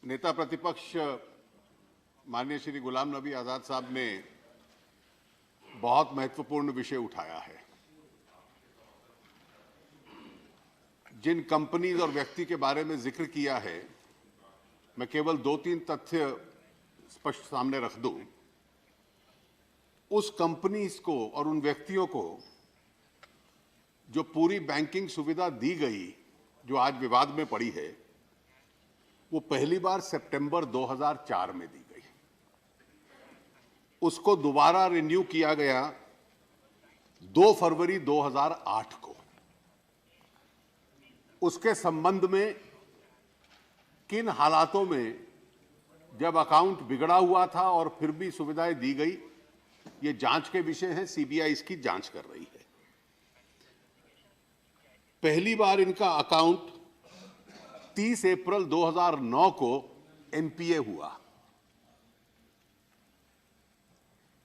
नेता प्रतिपक्ष माननीय श्री गुलाम नबी आजाद साहब ने बहुत महत्वपूर्ण विषय उठाया है। जिन कंपनीज और व्यक्ति के बारे में जिक्र किया है, मैं केवल 2-3 तथ्य स्पष्ट सामने रख दूं। उस कंपनीज को और उन व्यक्तियों को जो पूरी बैंकिंग सुविधा दी गई, जो आज विवाद में पड़ी है, वो पहली बार सितंबर 2004 में दी गई। उसको दोबारा रिन्यू किया गया 2 फरवरी 2008 को। उसके संबंध में किन हालातों में जब अकाउंट बिगड़ा हुआ था और फिर भी सुविधाएं दी गई, ये जांच के विषय है। सीबीआई इसकी जांच कर रही है। पहली बार इनका अकाउंट 30 अप्रैल 2009 को एनपीए हुआ।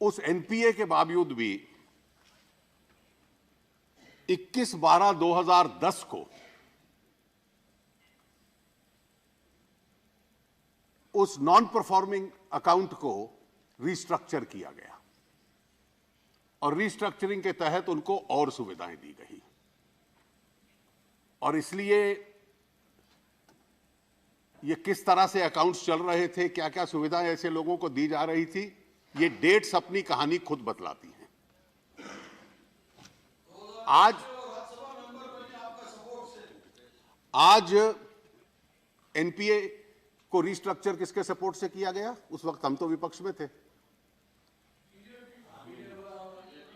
उस एनपीए के बावजूद भी 21/12/2010 को उस नॉन परफॉर्मिंग अकाउंट को रिस्ट्रक्चर किया गया और रिस्ट्रक्चरिंग के तहत उनको और सुविधाएं दी गई। और इसलिए ये किस तरह से अकाउंट्स चल रहे थे, क्या क्या सुविधाएं ऐसे लोगों को दी जा रही थी, ये डेट्स अपनी कहानी खुद बतलाती हैं। आज एनपीए को रिस्ट्रक्चर किसके सपोर्ट से किया गया? उस वक्त हम तो विपक्ष में थे।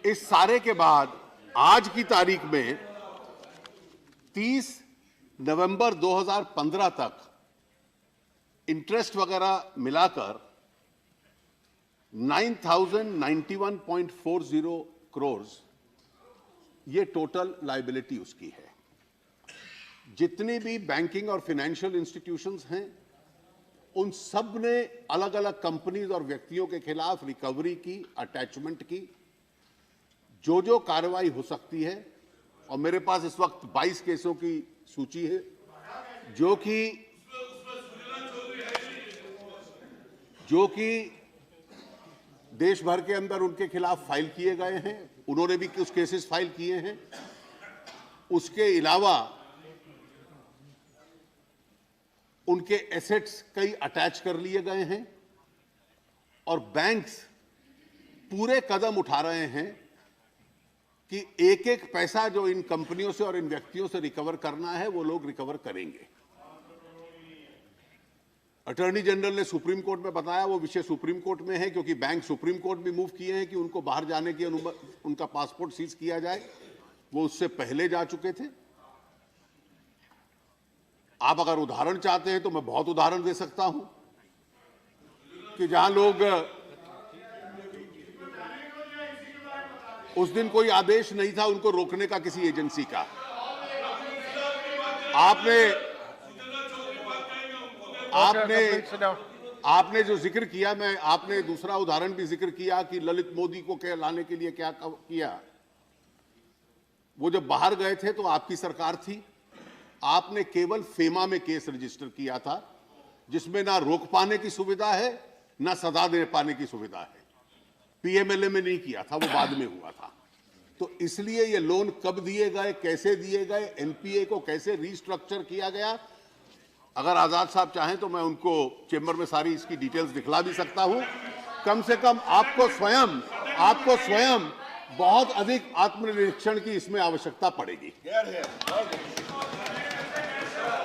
इस सारे के बाद आज की तारीख में 30 नवंबर 2015 तक इंटरेस्ट वगैरह मिलाकर 9,091.40 करोड़ ये टोटल लायबिलिटी उसकी है। जितनी भी बैंकिंग और फाइनेंशियल इंस्टीट्यूशंस हैं, उन सब ने अलग अलग कंपनीज और व्यक्तियों के खिलाफ रिकवरी की, अटैचमेंट की, जो कार्रवाई हो सकती है। और मेरे पास इस वक्त 22 केसों की सूची है जो कि देश भर के अंदर उनके खिलाफ फाइल किए गए हैं। उन्होंने भी कुछ केसेस फाइल किए हैं। उसके अलावा उनके एसेट्स कई अटैच कर लिए गए हैं और बैंक्स पूरे कदम उठा रहे हैं कि एक एक पैसा जो इन कंपनियों से और इन व्यक्तियों से रिकवर करना है, वो लोग रिकवर करेंगे। अटॉर्नी जनरल ने सुप्रीम कोर्ट में बताया, वो विषय सुप्रीम कोर्ट में है, क्योंकि बैंक सुप्रीम कोर्ट भी मूव किए हैं कि उनको बाहर जाने की अनुमति, उनका पासपोर्ट सीज किया जाए। वो उससे पहले जा चुके थे। आप अगर उदाहरण चाहते हैं तो मैं बहुत उदाहरण दे सकता हूं कि जहां लोग, उस दिन कोई आदेश नहीं था उनको रोकने का किसी एजेंसी का। आपने जो जिक्र किया, आपने दूसरा उदाहरण भी जिक्र किया कि ललित मोदी को क्या लाने के लिए क्या किया। वो जब बाहर गए थे तो आपकी सरकार थी। आपने केवल फेमा में केस रजिस्टर किया था, जिसमें ना रोक पाने की सुविधा है, ना सजा दे पाने की सुविधा है। पीएमएलए में नहीं किया था, वो बाद में हुआ था। तो इसलिए ये लोन कब दिए गए, कैसे दिए गए, एनपीए को कैसे रिस्ट्रक्चर किया गया, अगर आजाद साहब चाहें तो मैं उनको चेंबर में सारी इसकी डिटेल्स दिखला भी सकता हूं। कम से कम आपको स्वयं बहुत अधिक आत्मनिरीक्षण की इसमें आवश्यकता पड़ेगी।